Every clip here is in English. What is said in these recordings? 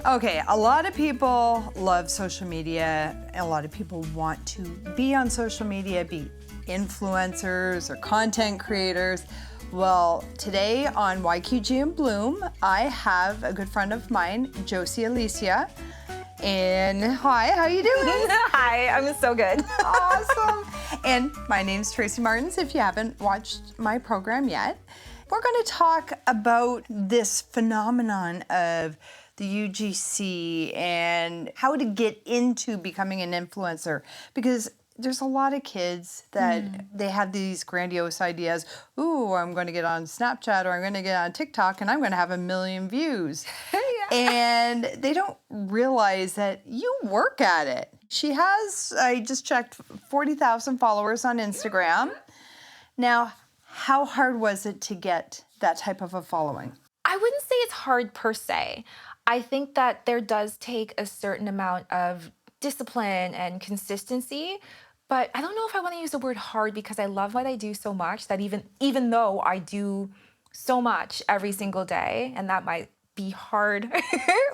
Okay, a lot of people love social media. A lot of people want to be on social media, be influencers or content creators. Well, today on YQG and Bloom, I have a good friend of mine, Josie Elysia. And hi, how you doing? Hi, I'm so good. Awesome. And my name's Tracy Martins, if you haven't watched my program yet. We're going to talk about this phenomenon of the UGC and how to get into becoming an influencer, because there's a lot of kids that they have these grandiose ideas. Ooh, I'm going to get on Snapchat or I'm going to get on TikTok and I'm going to have 1 million views. And they don't realize that you work at it. She has, I just checked, 40,000 followers on Instagram. Now, how hard was it to get that type of a following? I wouldn't say it's hard per se. I think that there does take a certain amount of discipline and consistency, but I don't know if I want to use the word hard because I love what I do so much that even though I do so much every single day, and that might be hard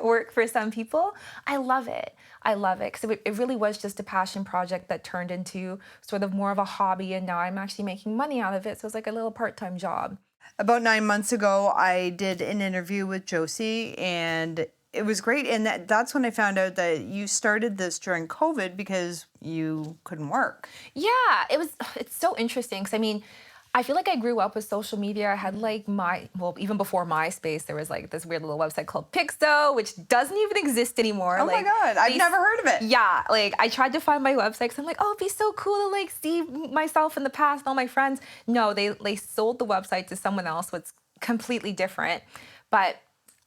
work for some people, I love it. I love it because it really was just a passion project that turned into sort of more of a hobby, and now I'm actually making money out of it, so it's like a little part-time job. About 9 months ago, I did an interview with Josie, and it was great. And that's when I found out that you started this during COVID because you couldn't work. Yeah, it's so interesting because I feel like I grew up with social media. I had like even before MySpace, there was like this weird little website called Pixo, which doesn't even exist anymore. Oh my God, I've never heard of it. Yeah, like I tried to find my website because I'm like, oh, it'd be so cool to like see myself in the past and all my friends. No, they sold the website to someone else, so it's completely different. But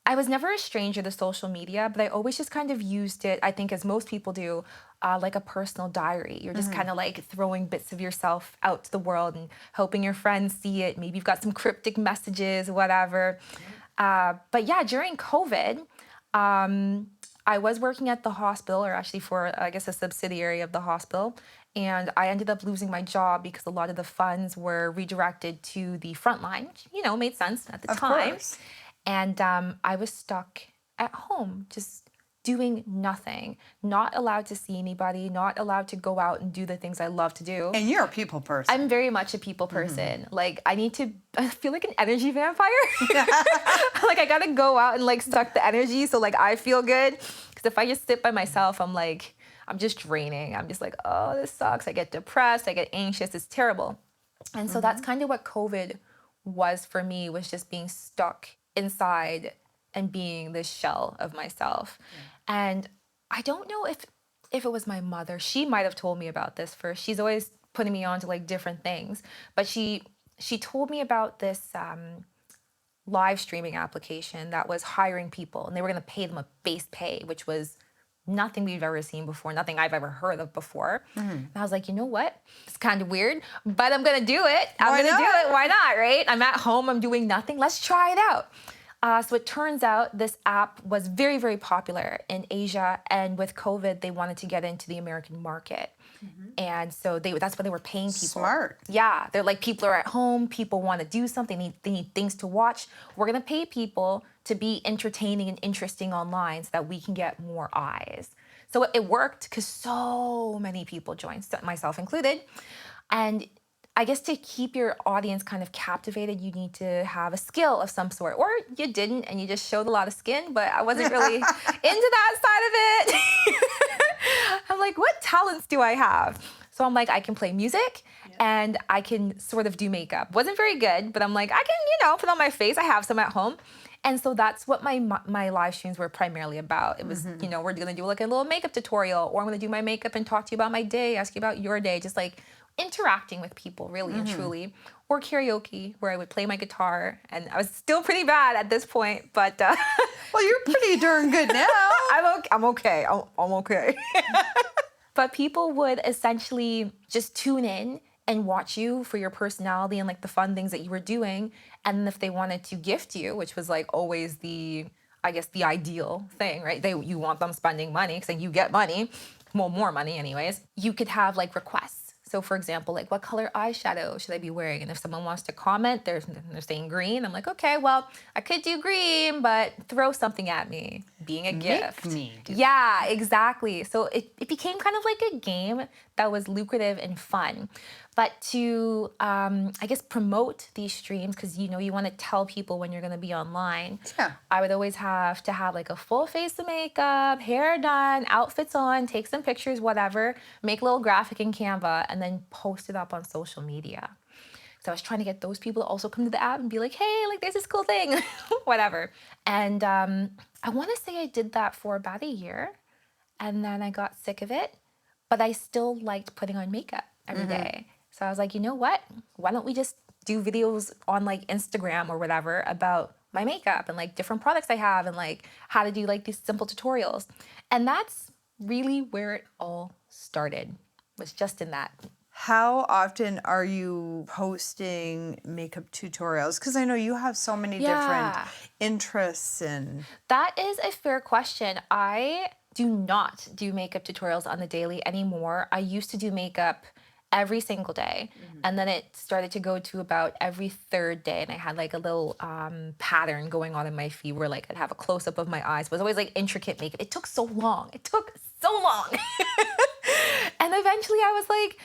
I was never a stranger to social media, but I always just kind of used it, I think as most people do, like a personal diary. You're just kind of like throwing bits of yourself out to the world and hoping your friends see it. Maybe you've got some cryptic messages, whatever. But yeah, during COVID, I was working at the hospital, or actually for, I guess, a subsidiary of the hospital. And I ended up losing my job because a lot of the funds were redirected to the front line, which, made sense at the time. Course. And I was stuck at home, just doing nothing, not allowed to see anybody, not allowed to go out and do the things I love to do. And you're a people person. I'm very much a people person. Like I feel like an energy vampire. Like I gotta go out and like suck the energy so like I feel good. Because if I just sit by myself, I'm just draining. I'm just like, oh, this sucks. I get depressed, I get anxious, it's terrible. And so that's kind of what COVID was for me, was just being stuck inside and being this shell of myself. And I don't know if it was my mother. She might have told me about this first. She's always putting me on to like different things. But she told me about this live streaming application that was hiring people, and they were going to pay them a base pay, which was nothing we've ever seen before, nothing I've ever heard of before. And I was like, you know what? It's kind of weird, but I'm going to do it. I'm going to do it. Why not, right? I'm at home. I'm doing nothing. Let's try it out. So it turns out this app was very, very popular in Asia. And with COVID, they wanted to get into the American market. And so that's why they were paying people. Smart. Yeah. They're like, people are at home. People want to do something. They need things to watch. We're going to pay people to be entertaining and interesting online so that we can get more eyes. So it worked because so many people joined, myself included. And I guess to keep your audience kind of captivated, you need to have a skill of some sort. Or you didn't, and you just showed a lot of skin, but I wasn't really into that side of it. I'm like, what talents do I have? So I'm like, I can play music and I can sort of do makeup. Wasn't very good, but I'm like, I can, put on my face. I have some at home. And so that's what my live streams were primarily about. It was, we're going to do like a little makeup tutorial, or I'm going to do my makeup and talk to you about my day, ask you about your day, just like interacting with people really and truly. Or karaoke, where I would play my guitar, and I was still pretty bad at this point, but well, you're pretty darn good now. I'm okay. I'm okay. But people would essentially just tune in and watch you for your personality and like the fun things that you were doing. And if they wanted to gift you, which was like always the ideal thing, right? You want them spending money because then you get money, well, more money anyways. You could have like requests. So for example, like what color eyeshadow should I be wearing? And if someone wants to comment, they're saying green. I'm like, okay, well, I could do green, but throw something at me, being a gift. Make me do Yeah, exactly. So it became kind of like a game that was lucrative and fun. But to, I guess, promote these streams, because you want to tell people when you're going to be online. Yeah. I would always have to have like a full face of makeup, hair done, outfits on, take some pictures, whatever, make a little graphic in Canva, and then post it up on social media. So I was trying to get those people to also come to the app and be like, hey, like there's this cool thing, whatever. And I want to say I did that for about a year, and then I got sick of it, but I still liked putting on makeup every day. So I was like, you know what? Why don't we just do videos on like Instagram or whatever about my makeup and like different products I have and like how to do like these simple tutorials. And that's really where it all started, was just in that. How often are you posting makeup tutorials? Because I know you have so many different interests and... That is a fair question. I do not do makeup tutorials on the daily anymore. I used to do makeup every single day. And then it started to go to about every third day. And I had like a little pattern going on in my feed where like I'd have a close-up of my eyes. It was always like intricate makeup. It took so long. And eventually I was like,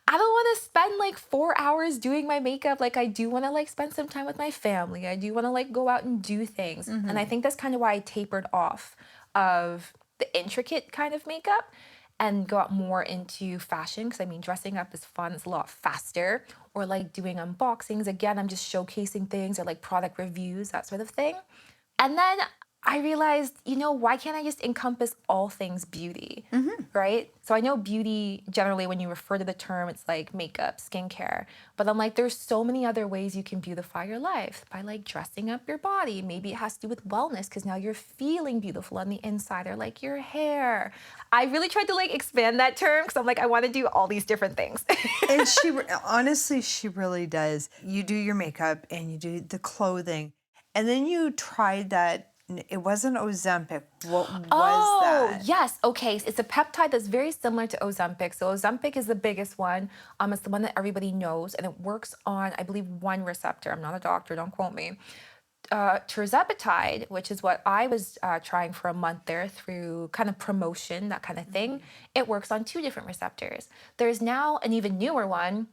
I don't want to spend like 4 hours doing my makeup. Like I do want to like spend some time with my family. I do want to like go out and do things. And I think that's kind of why I tapered off of the intricate kind of makeup and go out more into fashion, because I mean, dressing up is fun. It's a lot faster. Or like doing unboxings. Again, I'm just showcasing things, or like product reviews, that sort of thing. And then I realized, why can't I just encompass all things beauty, right? So I know beauty, generally, when you refer to the term, it's like makeup, skincare. But I'm like, there's so many other ways you can beautify your life by like dressing up your body. Maybe it has to do with wellness, because now you're feeling beautiful on the inside, or like your hair. I really tried to like expand that term, because I'm like, I want to do all these different things. And honestly, she really does. You do your makeup and you do the clothing. And then you tried that. It wasn't Ozempic. What was that? Oh, yes. Okay. It's a peptide that's very similar to Ozempic. So Ozempic is the biggest one. It's the one that everybody knows, and it works on, I believe, one receptor. I'm not a doctor. Don't quote me. Tirzepatide, which is what I was trying for a month there through kind of promotion, that kind of thing. It works on 2 different receptors. There's now an even newer one.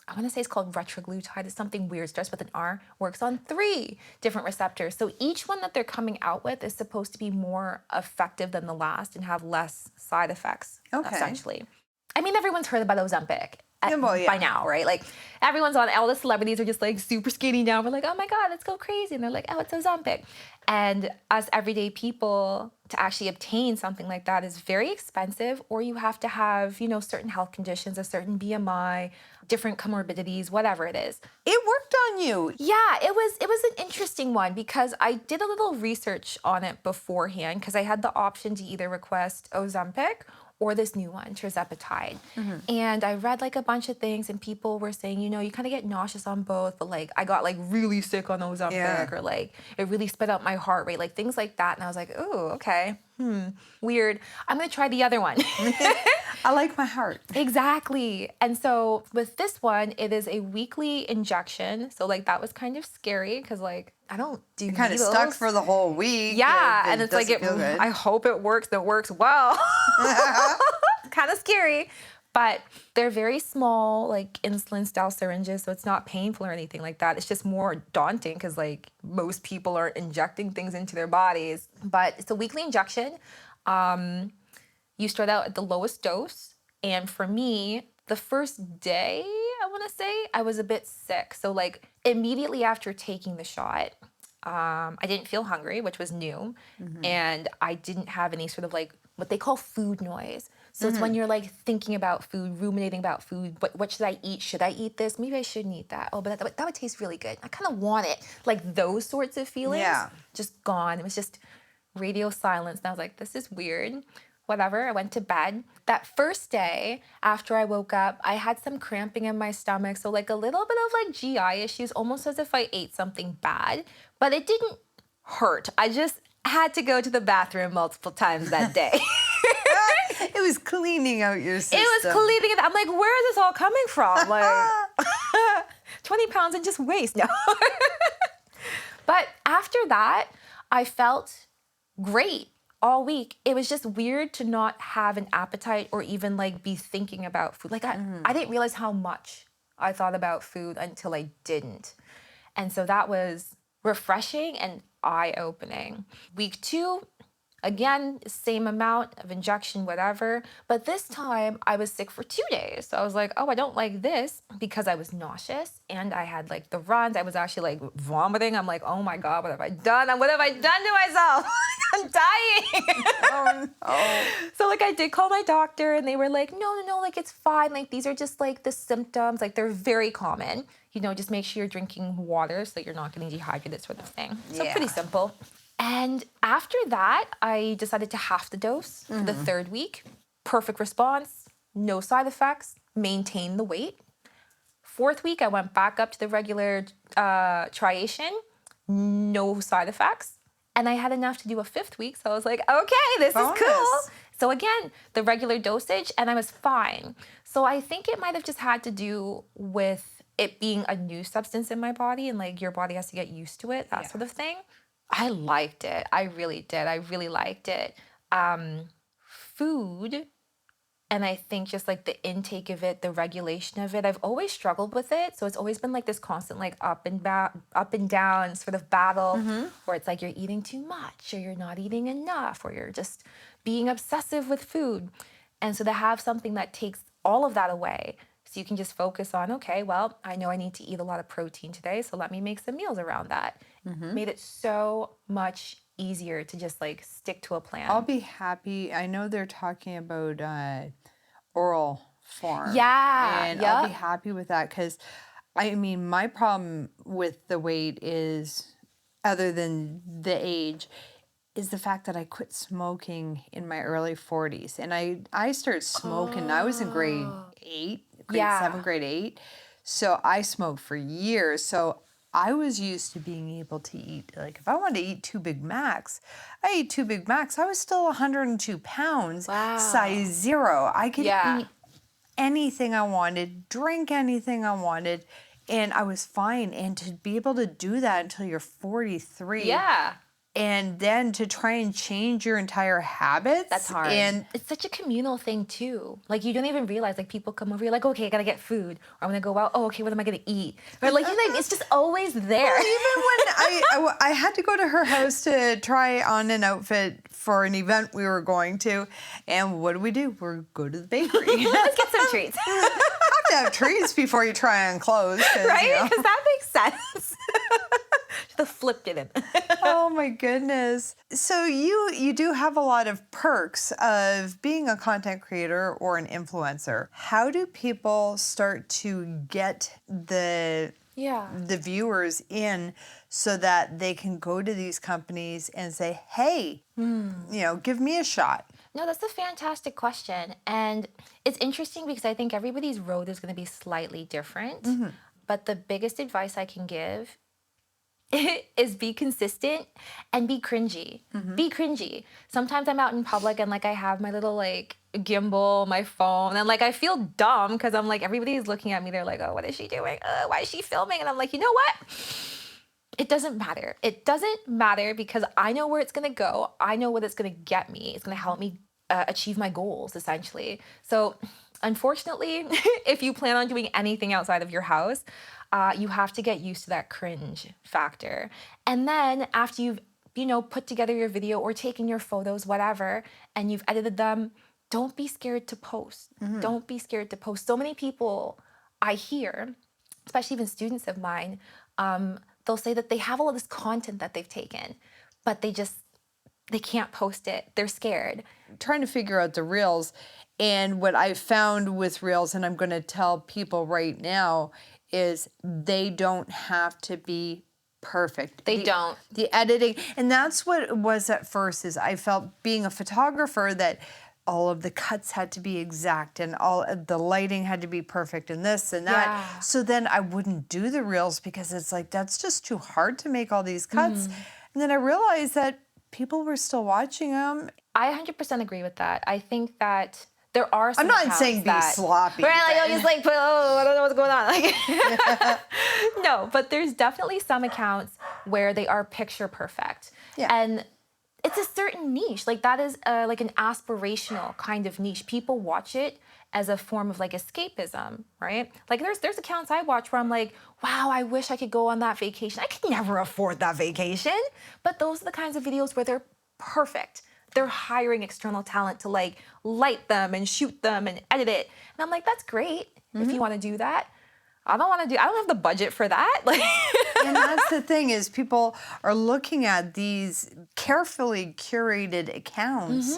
I want to say it's called retroglutide. It's something weird, starts with an R, works on 3 different receptors. So each one that they're coming out with is supposed to be more effective than the last and have less side effects, essentially. I mean, everyone's heard about Ozempic by now, right? Like, everyone's on, all the celebrities are just like super skinny now. We're like, oh my God, let's go crazy. And they're like, oh, it's Ozempic. And us everyday people, to actually obtain something like that is very expensive, or you have to have, certain health conditions, a certain BMI, different comorbidities, whatever it is. It worked on you. Yeah, it was an interesting one, because I did a little research on it beforehand, because I had the option to either request Ozempic or this new one, tirzepatide. And I read like a bunch of things, and people were saying, you kind of get nauseous on both, but like I got like really sick on Ozempic, or like it really sped up my heart rate, like things like that. And I was like, oh, okay, weird. I'm gonna try the other one. I like my heart. Exactly. And so with this one, it is a weekly injection. So like that was kind of scary, because like I don't do You're kind of stuck for the whole week. Yeah, and it's like, I hope it works. That works well. Kind of scary, but they're very small, like insulin-style syringes, so it's not painful or anything like that. It's just more daunting, because like most people are injecting things into their bodies. But it's a weekly injection. You start out at the lowest dose, and for me, the first day, I want to say, I was a bit sick. So like immediately after taking the shot, I didn't feel hungry, which was new. And I didn't have any sort of like what they call food noise. So it's when you're like thinking about food, ruminating about food. What should I eat? Should I eat this? Maybe I shouldn't eat that. Oh, but that would taste really good. I kind of want it. Like those sorts of feelings, just gone. It was just radio silence. And I was like, this is weird. Whatever, I went to bed. That first day, after I woke up, I had some cramping in my stomach. So like a little bit of like GI issues, almost as if I ate something bad, but it didn't hurt. I just had to go to the bathroom multiple times that day. It was cleaning out your system. It was cleaning it. I'm like, where is this all coming from? Like 20 pounds and just waste. No. But after that, I felt great all week. It was just weird to not have an appetite or even like be thinking about food. Like I didn't realize how much I thought about food until I didn't. And so that was refreshing and eye-opening. Week 2, again, same amount of injection, whatever. But this time I was sick for 2 days. So I was like, oh, I don't like this, because I was nauseous and I had like the runs. I was actually like vomiting. I'm like, oh my God, what have I done? And what have I done to myself? I'm dying. Oh, no. So like I did call my doctor and they were like, no, like it's fine. Like these are just like the symptoms. Like they're very common. You know, just make sure you're drinking water so you're not getting dehydrated, sort of thing. So Yeah. pretty simple. And after that, I decided to half the dose for the 3rd week. Perfect response, no side effects, maintain the weight. 4th week, I went back up to the regular triation, no side effects. And I had enough to do a 5th week, so I was like, okay, this Bonus. is cool. So again, the regular dosage, and I was fine. So I think it might have just had to do with it being a new substance in my body, and like your body has to get used to it, that sort of thing. I liked it. I really did. I really liked it. Food, and I think just like the intake of it, the regulation of it, I've always struggled with it. So it's always been like this constant like up and down sort of battle, where it's like you're eating too much or you're not eating enough or you're just being obsessive with food. And so to have something that takes all of that away, so you can just focus on, okay, well, I know I need to eat a lot of protein today, so let me make some meals around that. Made it so much easier to just like stick to a plan. I'll be happy. I know they're talking about oral form. Yeah, And I'll be yep. happy with that, because, I mean, my problem with the weight is, other than the age, is the fact that I quit smoking in my early 40s. And I started smoking. I was in grade 8, grade Yeah. 7, grade 8. So I smoked for years. So I was used to being able to eat, like if I wanted to eat 2 Big Macs, I ate 2 Big Macs. I was still 102 pounds, Wow. size 0. I could Yeah. eat anything I wanted, drink anything I wanted, and I was fine. And to be able to do that until you're 43. Yeah. And then to try and change your entire habits. That's hard. And it's such a communal thing too. Like you don't even realize, like people come over, you're like, okay, I gotta get food. Or I'm gonna go out, oh, okay, what am I gonna eat? Or like, it's just always there. even when I had to go to her house to try on an outfit for an event we were going to, and what do? We go to the bakery. Let's get some treats. You have to have treats before you try on clothes. Right? Because that makes sense. Should have flipped it in. Oh my goodness. So you do have a lot of perks of being a content creator or an influencer. How do people start to get the viewers in so that they can go to these companies and say, hey, give me a shot? No, that's a fantastic question. And it's interesting because I think everybody's road is going to be slightly different. But the biggest advice I can give is be consistent and be cringy. Be cringy. Sometimes I'm out in public and like I have my little like gimbal, my phone, and like I feel dumb because I'm like, everybody's looking at me. They're like, oh, what is she doing? Why is she filming? And I'm like, you know what? It doesn't matter. It doesn't matter because I know where it's going to go. I know what it's going to get me. It's going to help me achieve my goals, essentially. So unfortunately, if you plan on doing anything outside of your house, you have to get used to that cringe factor. And then after you've, put together your video or taken your photos, whatever, and you've edited them, don't be scared to post. Don't be scared to post. So many people I hear, especially even students of mine, they'll say that they have all of this content that they've taken, but they can't post it. They're scared. Trying to figure out the reels. And what I found with reels, and I'm going to tell people right now, is they don't have to be perfect. They don't. The editing, and that's what it was at first, is I felt being a photographer that all of the cuts had to be exact and all the lighting had to be perfect and this and that. Yeah. So then I wouldn't do the reels because it's like, that's just too hard to make all these cuts. And then I realized that people were still watching them. I 100% agree with that. I think that there are some I'm not accounts saying be that, sloppy. right? Like, but- I'll just like put, oh, I don't know what's going on. Like, no, but there's definitely some accounts where they are picture perfect. Yeah. And it's a certain niche. Like that is like an aspirational kind of niche. People watch it as a form of like escapism, right? Like there's accounts I watch where I'm like, wow, I wish I could go on that vacation. I could never afford that vacation. But those are the kinds of videos where they're perfect. They're hiring external talent to like light them and shoot them and edit it. And I'm like, that's great if you want to do that. I don't have the budget for that. Like And that's the thing is people are looking at these carefully curated accounts.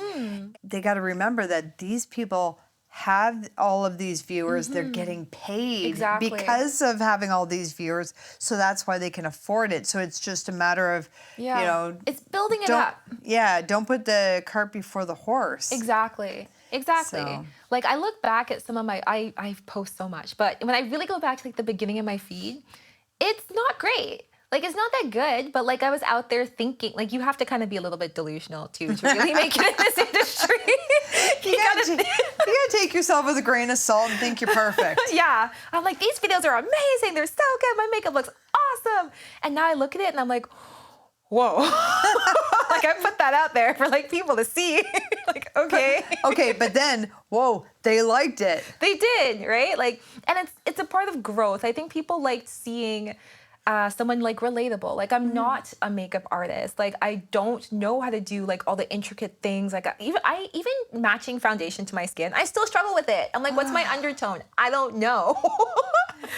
They got to remember that these people have all of these viewers. They're getting paid Exactly. because of having all these viewers. So that's why they can afford it. So it's just a matter of, yeah, you know, it's building it don't, up. yeah, don't put the cart before the horse. Exactly. So- Like I look back at some of my, I post so much, but when I really go back to like the beginning of my feed, it's not great. Like it's not that good, but like I was out there thinking, like you have to kind of be a little bit delusional too to really make it in this industry. You gotta take yourself with a grain of salt and think you're perfect. Yeah. I'm like, these videos are amazing. They're so good. My makeup looks awesome. And now I look at it and I'm like, whoa. Like I put that out there for like people to see. Like, okay. Okay, but then, whoa, they liked it. They did, right? Like, and it's a part of growth. I think people liked seeing someone like relatable. Like I'm not a makeup artist. Like I don't know how to do like all the intricate things. Like even matching foundation to my skin, I still struggle with it. I'm like, what's my undertone? I don't know.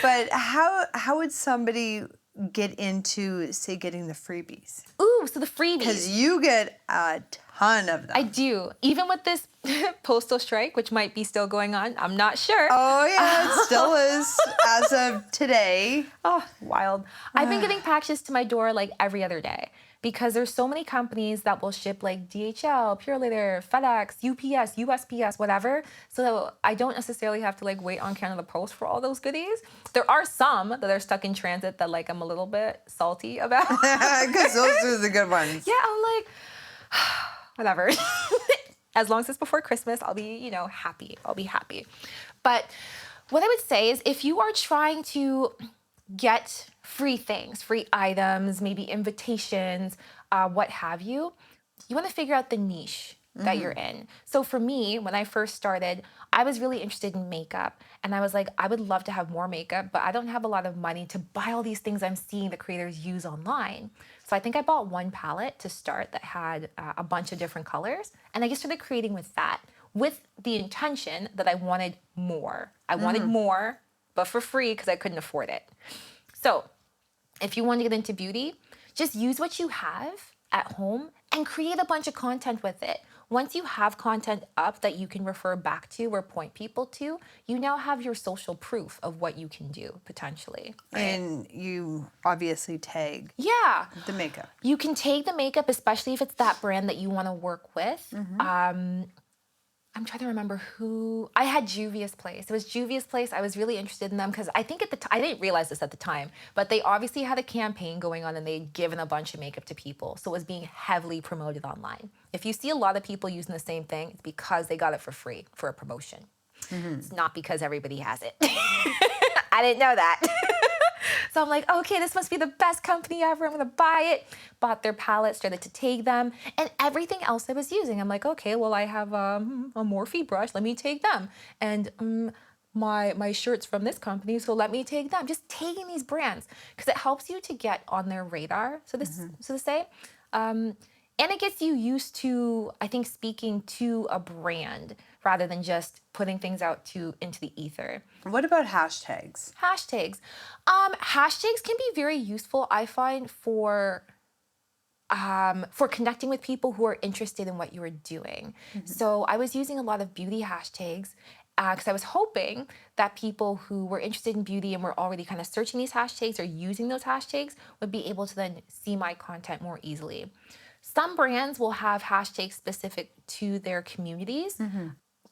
But how would somebody get into, say, getting the freebies? Ooh, so the freebies. Because you get a ton of them. I do. Even with this postal strike, which might be still going on, I'm not sure. Oh yeah, it still is as of today. Oh, wild. I've been getting packages to my door like every other day because there's so many companies that will ship like DHL, Purelator, FedEx, UPS, USPS, whatever. So I don't necessarily have to like wait on Canada Post for all those goodies. There are some that are stuck in transit that like I'm a little bit salty about. Because those are the good ones. Yeah, I'm like, whatever. As long as it's before Christmas, I'll be, happy. I'll be happy. But what I would say is if you are trying to get free things, free items, maybe invitations, what have you, you want to figure out the niche that you're in. So for me, when I first started, I was really interested in makeup. And I was like, I would love to have more makeup, but I don't have a lot of money to buy all these things I'm seeing the creators use online. So I think I bought one palette to start that had a bunch of different colors. And I just started creating with that, with the intention that I wanted more. I wanted more, but for free because I couldn't afford it. So if you want to get into beauty, just use what you have at home and create a bunch of content with it. Once you have content up that you can refer back to or point people to, you now have your social proof of what you can do potentially. Right? And you obviously tag Yeah. the makeup. You can take the makeup, especially if it's that brand that you want to work with. I'm trying to remember who. I had Juvia's Place. It was Juvia's Place. I was really interested in them because I think at the time, I didn't realize this at the time, but they obviously had a campaign going on and they'd given a bunch of makeup to people. So it was being heavily promoted online. If you see a lot of people using the same thing, it's because they got it for free for a promotion. It's not because everybody has it. I didn't know that. So I'm like, okay, this must be the best company ever. I'm gonna buy it. Bought their palette, started to take them, and everything else I was using. I'm like, okay, well, I have a Morphe brush. Let me take them. And my shirt's from this company, so let me take them. Just taking these brands because it helps you to get on their radar, so to say. And it gets you used to, I think, speaking to a brand rather than just putting things out into the ether. What about hashtags? Hashtags. Hashtags can be very useful, I find, for connecting with people who are interested in what you are doing. So I was using a lot of beauty hashtags because I was hoping that people who were interested in beauty and were already kind of searching these hashtags or using those hashtags would be able to then see my content more easily. Some brands will have hashtags specific to their communities.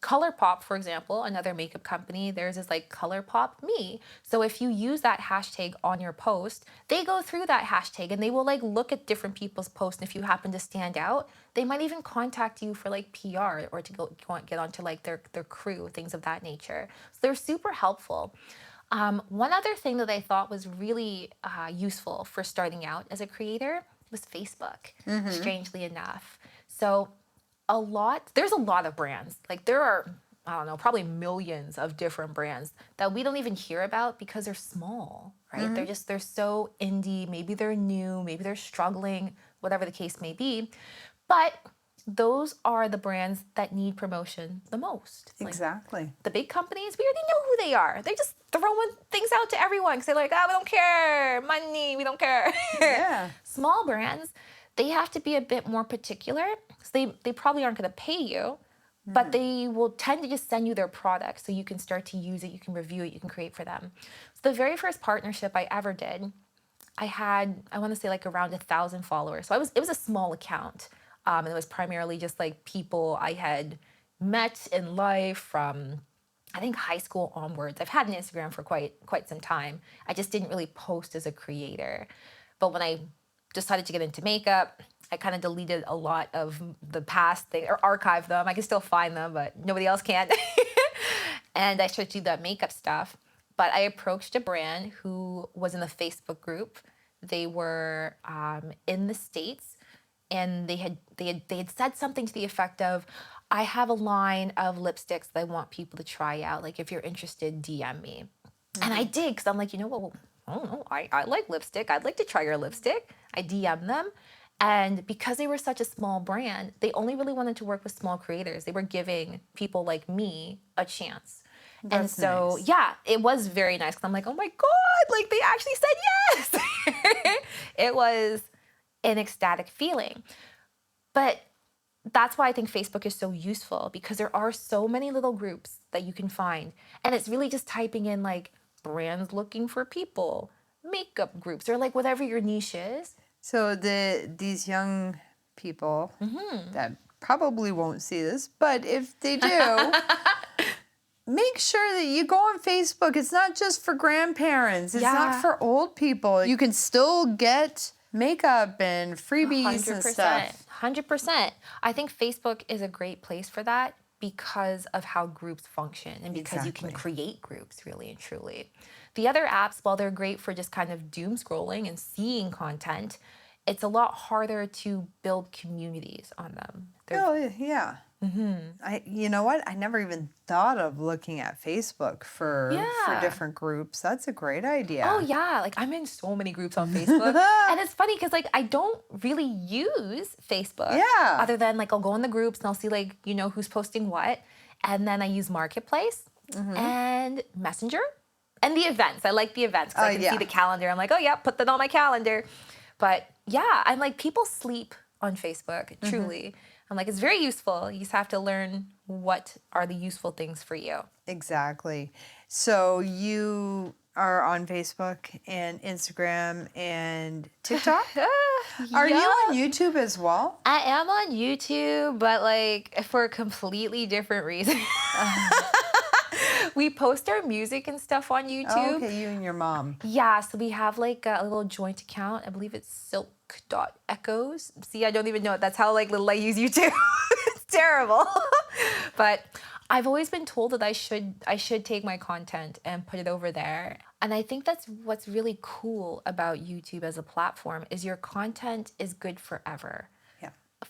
ColourPop, for example, another makeup company, theirs is like ColourPop Me. So if you use that hashtag on your post, they go through that hashtag and they will like look at different people's posts. And if you happen to stand out, they might even contact you for like PR or to get onto like their crew, things of that nature. So they're super helpful. One other thing that I thought was really useful for starting out as a creator was Facebook, strangely enough. So there's a lot of brands. Like there are, I don't know, probably millions of different brands that we don't even hear about because they're small, right? They're so indie. Maybe they're new, maybe they're struggling, whatever the case may be. But those are the brands that need promotion the most. Exactly. Like the big companies, we already know who they are. They're just throwing things out to everyone because they're like, we don't care. Money, we don't care. Yeah. Small brands, they have to be a bit more particular. So they probably aren't going to pay you, but they will tend to just send you their product so you can start to use it, you can review it, you can create for them. So the very first partnership I ever did, I had, I want to say like around 1,000 followers. So it was a small account. And it was primarily just like people I had met in life from, I think, high school onwards. I've had an Instagram for quite some time. I just didn't really post as a creator. But when I decided to get into makeup, I kind of deleted a lot of the past thing or archived them. I can still find them, but nobody else can. And I started to do that makeup stuff. But I approached a brand who was in the Facebook group. They were in the States, and they had said something to the effect of, I have a line of lipsticks that I want people to try out. Like, if you're interested, DM me. And I did, because I'm like, you know what? Well, I don't know. I like lipstick. I'd like to try your lipstick. I DM'd them. And because they were such a small brand, they only really wanted to work with small creators. They were giving people like me a chance. And so, nice. yeah, it was very nice. Because I'm like, oh my God, like they actually said yes. It was an ecstatic feeling. But that's why I think Facebook is so useful, because there are so many little groups that you can find. And it's really just typing in like brands looking for people, makeup groups, or like whatever your niche is. So these young people that probably won't see this, but if they do, make sure that you go on Facebook. It's not just for grandparents. It's not for old people. You can still get makeup and freebies and stuff. 100%. I think Facebook is a great place for that because of how groups function and because you can create groups, really and truly. The other apps, while they're great for just kind of doom scrolling and seeing content, it's a lot harder to build communities on them. Yeah. You know what? I never even thought of looking at Facebook for different groups. That's a great idea. Oh yeah, like I'm in so many groups on Facebook, and it's funny because like I don't really use Facebook. Yeah. Other than like I'll go in the groups and I'll see like who's posting what, and then I use Marketplace and Messenger and the events. I like the events because I can see the calendar. I'm like, oh yeah, put that on my calendar. But yeah, I'm like, people sleep on Facebook. Truly. I'm like, it's very useful. You just have to learn what are the useful things for you. Exactly. So you are on Facebook and Instagram and TikTok? Are you on YouTube as well? I am on YouTube, but like for a completely different reason. We post our music and stuff on YouTube. Oh, okay, you and your mom. Yeah, so we have like a little joint account. I believe it's silk.echoes. See, I don't even know it. That's how like little I use YouTube. It's terrible. But I've always been told that I should take my content and put it over there. And I think that's what's really cool about YouTube as a platform is your content is good forever.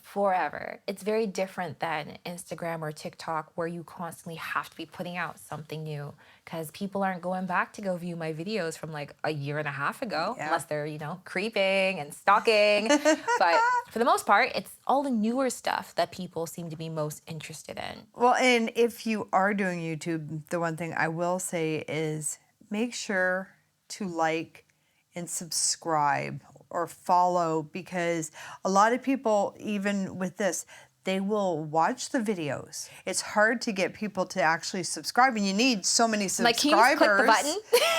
Forever. It's very different than Instagram or TikTok where you constantly have to be putting out something new because people aren't going back to go view my videos from like a year and a half ago unless they're, creeping and stalking. But for the most part, it's all the newer stuff that people seem to be most interested in. Well, and if you are doing YouTube, the one thing I will say is make sure to like and subscribe or follow, because a lot of people, even with this, they will watch the videos. It's hard to get people to actually subscribe, and you need so many subscribers. Like, can you click the button?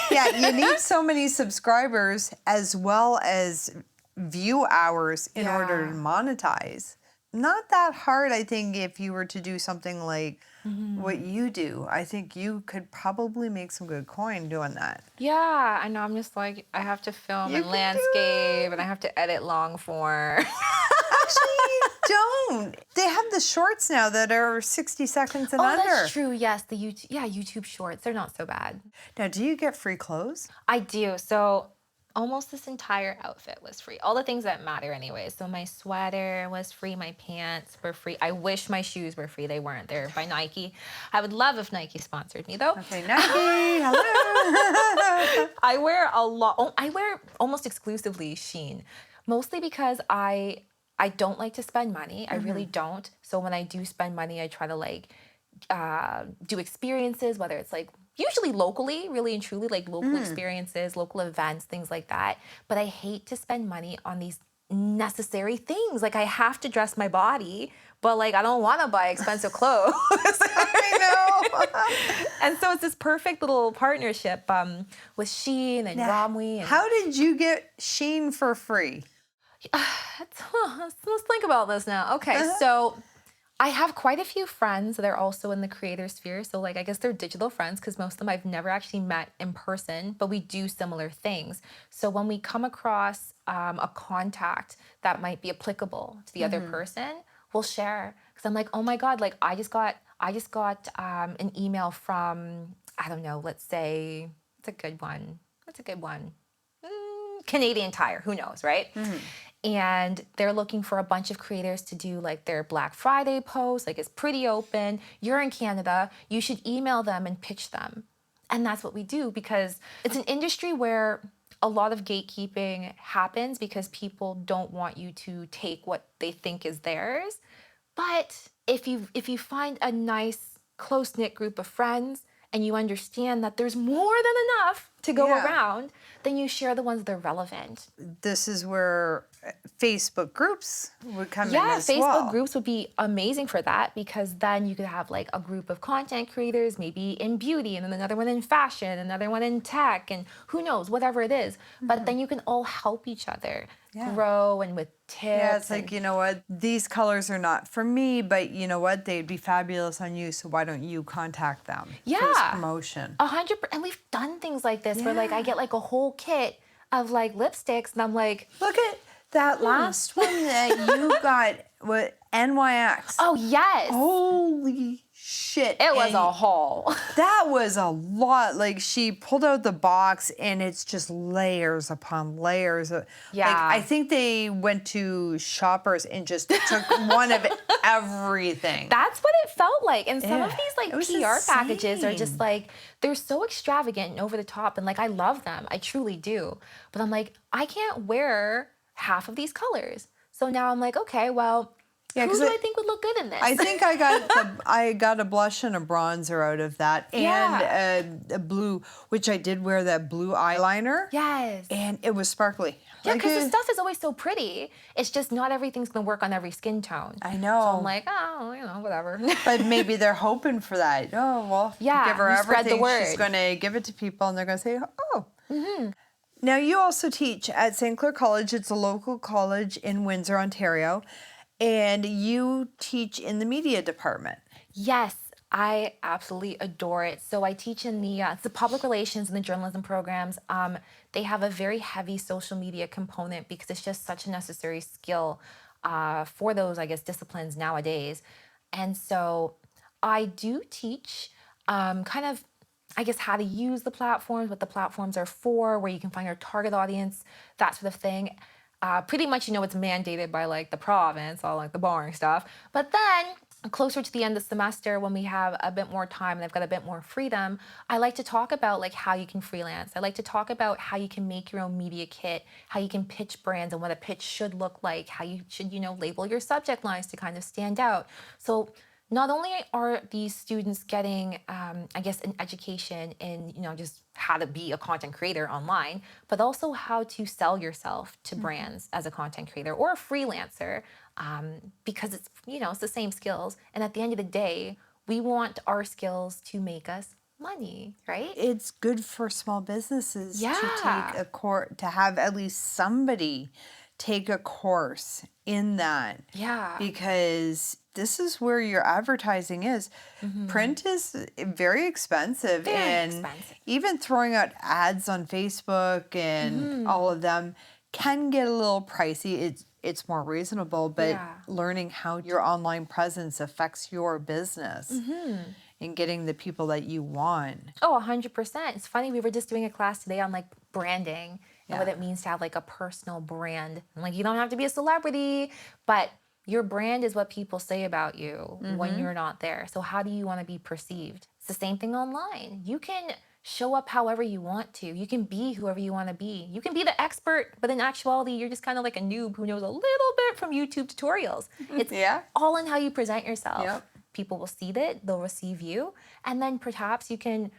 Yeah, you need so many subscribers as well as view hours in order to monetize. not that hard, I think, if you were to do something like what you do. I think you could probably make some good coin doing that. Yeah, I know. I'm just like, I have to film You and can do landscape, it. and I have to edit long form. Actually, you don't. They have the shorts now that are 60 seconds and Oh, under. that's true. Yes, the YouTube shorts. They're not so bad. Now, do you get free clothes? I do. So almost this entire outfit was free. All the things that matter anyway. So my sweater was free. My pants were free. I wish my shoes were free. They weren't. They're by Nike. I would love if Nike sponsored me though. Okay, Nike, hello. I wear a lot. Oh, I wear almost exclusively Shein, mostly because I don't like to spend money. I really don't. So when I do spend money, I try to like do experiences, whether it's like usually locally, really and truly, like local experiences, local events, things like that. But I hate to spend money on these necessary things. Like I have to dress my body, but like I don't want to buy expensive clothes. I know. And so it's this perfect little partnership with Shein and Romwe. And How did you get Sheen for free? let's think about this now. Okay, so I have quite a few friends that are also in the creator sphere. So like I guess they're digital friends because most of them I've never actually met in person, but we do similar things. So when we come across a contact that might be applicable to the other person, we'll share. Because I'm like, oh my God, like I just got an email from, I don't know, let's say, it's a good one. What's a good one? Canadian Tire, who knows, right? And they're looking for a bunch of creators to do like their Black Friday post. Like it's pretty open. You're in Canada. You should email them and pitch them. And that's what we do because it's an industry where a lot of gatekeeping happens because people don't want you to take what they think is theirs. But if you find a nice close-knit group of friends and you understand that there's more than enough to go around, then you share the ones that are relevant. This is where Facebook groups would come in as Facebook well. groups would be amazing for that because then you could have like a group of content creators, maybe in beauty, and then another one in fashion, another one in tech, and who knows, whatever it is. But then you can all help each other grow and with tips. Yeah, it's like, you know what, these colors are not for me, but you know what, they'd be fabulous on you, so why don't you contact them for this promotion? 100%. And we've done things like this where like I get like a whole kit of like lipsticks and I'm like, Look at that last one that you got, what, NYX. oh yes. Holy shit. It was And a haul. that was a lot. Like she pulled out the box and it's just layers upon layers. Like I think they went to Shoppers and just took one of everything. That's what it felt like. And some of Yeah. these like It was PR packages are just insane. like, they're so extravagant and over the top. And like, I love them. I truly do. But I'm like, I can't wear half of these colors. So now I'm like, okay, well, who 'cause do I think would look good in this? I think I got a blush and a bronzer out of that, and a blue, which I did wear that blue eyeliner. Yes. And it was sparkly. Yeah, Like because the it- stuff is always so pretty. It's just not everything's gonna work on every skin tone. I know. So I'm like, oh, you know, whatever. But maybe they're hoping for that. Oh, well, Yeah, give her you spread the everything. She's word. going to give it to people, and they're going to say, oh. Now, you also teach at St. Clair College. It's a local college in Windsor, Ontario. And you teach in the media department. Yes, I absolutely adore it. So I teach in the public relations and the journalism programs. They have a very heavy social media component because it's just such a necessary skill for those, I guess, disciplines nowadays. And so I do teach kind of, I guess, how to use the platforms, what the platforms are for, where you can find your target audience, that sort of thing. Pretty much, you know, it's mandated by like the province, all like the boring stuff. But then closer to the end of the semester, when we have a bit more time and I've got a bit more freedom, I like to talk about like how you can freelance. I like to talk about how you can make your own media kit, how you can pitch brands and what a pitch should look like, how you should, you know, label your subject lines to kind of stand out. So not only are these students getting, I guess, an education in, you know, just how to be a content creator online, but also how to sell yourself to brands as a content creator or a freelancer, because it's, you know, it's the same skills. And at the end of the day, we want our skills to make us money, right? It's good for small businesses to Yeah. take to have at least somebody take a course in that. Yeah. Because this is where your advertising is. Print is very expensive. Very expensive. Even throwing out ads on Facebook and all of them can get a little pricey. It's more reasonable, but learning how your online presence affects your business and getting the people that you want. Oh, 100%. It's funny, we were just doing a class today on like branding and what it means to have like a personal brand. And like, you don't have to be a celebrity, but your brand is what people say about you when you're not there. So how do you want to be perceived? It's the same thing online. You can show up however you want to. You can be whoever you want to be. You can be the expert, but in actuality, you're just kind of like a noob who knows a little bit from YouTube tutorials. It's all in how you present yourself. People will see that, they'll receive you, and then perhaps you can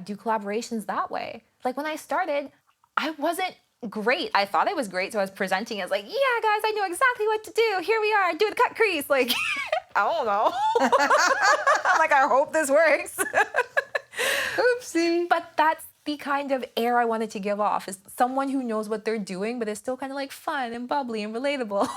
do collaborations that way. Like when I started, I wasn't great. I thought I was great, so I was presenting as like, yeah, guys, I know exactly what to do. Here we are, do the cut crease. Like, I don't know. I'm like, I hope this works. Oopsie. But that's the kind of air I wanted to give off, is someone who knows what they're doing, but is still kind of like fun and bubbly and relatable.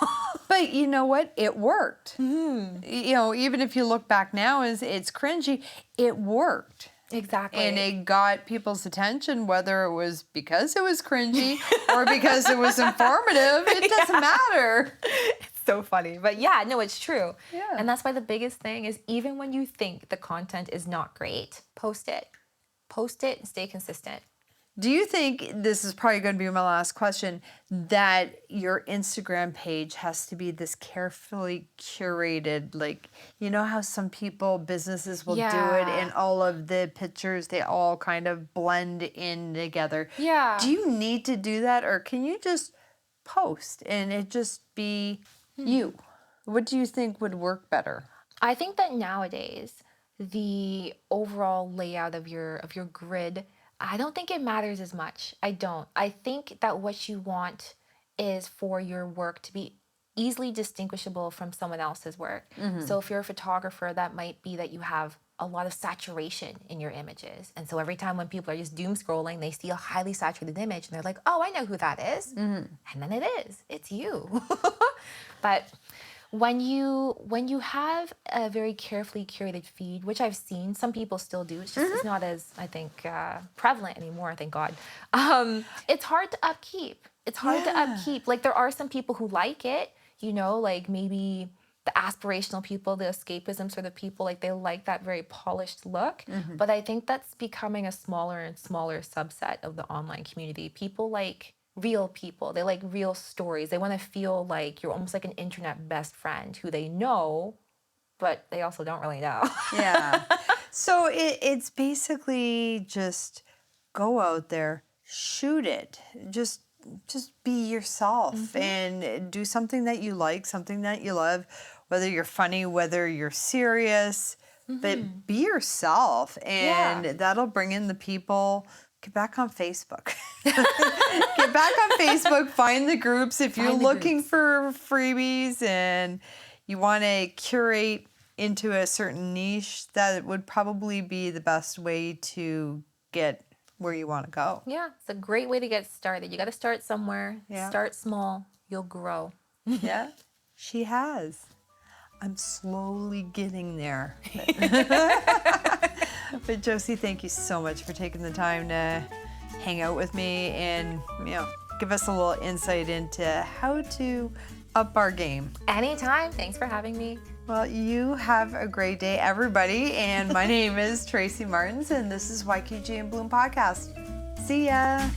But you know what? It worked. You know, even if you look back now, it's cringy, it worked. Exactly. And it got people's attention, whether it was because it was cringy or because it was informative. It doesn't matter. It's so funny. But yeah, no, it's true. Yeah. And that's why the biggest thing is, even when you think the content is not great, post it. Post it and stay consistent. Do you think, this is probably going to be my last question, that your Instagram page has to be this carefully curated, like, you know how some people, businesses will do it, and all of the pictures, they all kind of blend in together. Yeah. Do you need to do that, or can you just post and it just be you? What do you think would work better? I think that nowadays, the overall layout of your grid, I don't think it matters as much. I don't. I think that what you want is for your work to be easily distinguishable from someone else's work. So if you're a photographer, that might be that you have a lot of saturation in your images. And so every time when people are just doom scrolling, they see a highly saturated image and they're like, oh, I know who that is. And then it's you. But when you have a very carefully curated feed, which I've seen some people still do, it's just it's not as, I think, prevalent anymore, thank God. It's hard to upkeep. It's hard to upkeep. Like, there are some people who like it, you know, like maybe the aspirational people, the escapism sort of people, like they like that very polished look. But I think that's becoming a smaller and smaller subset of the online community. People like real people. They like real stories. They want to feel like you're almost like an internet best friend who they know, but they also don't really know. Yeah. So it's basically just go out there, shoot it. Just be yourself and do something that you like, something that you love, whether you're funny, whether you're serious, but be yourself, and that'll bring in the people. Get back on Facebook. Get back on Facebook. Find the groups. If you're looking for freebies and you want to curate into a certain niche, that would probably be the best way to get where you want to go. Yeah, it's a great way to get started. You got to start somewhere. Yeah. Start small. You'll grow. Yeah, she has. I'm slowly getting there. But Josie, thank you so much for taking the time to hang out with me and, you know, give us a little insight into how to up our game. Anytime. Thanks for having me. Well, you have a great day, everybody. And my name is Tracy Martins, and this is YKG and Bloom Podcast. See ya.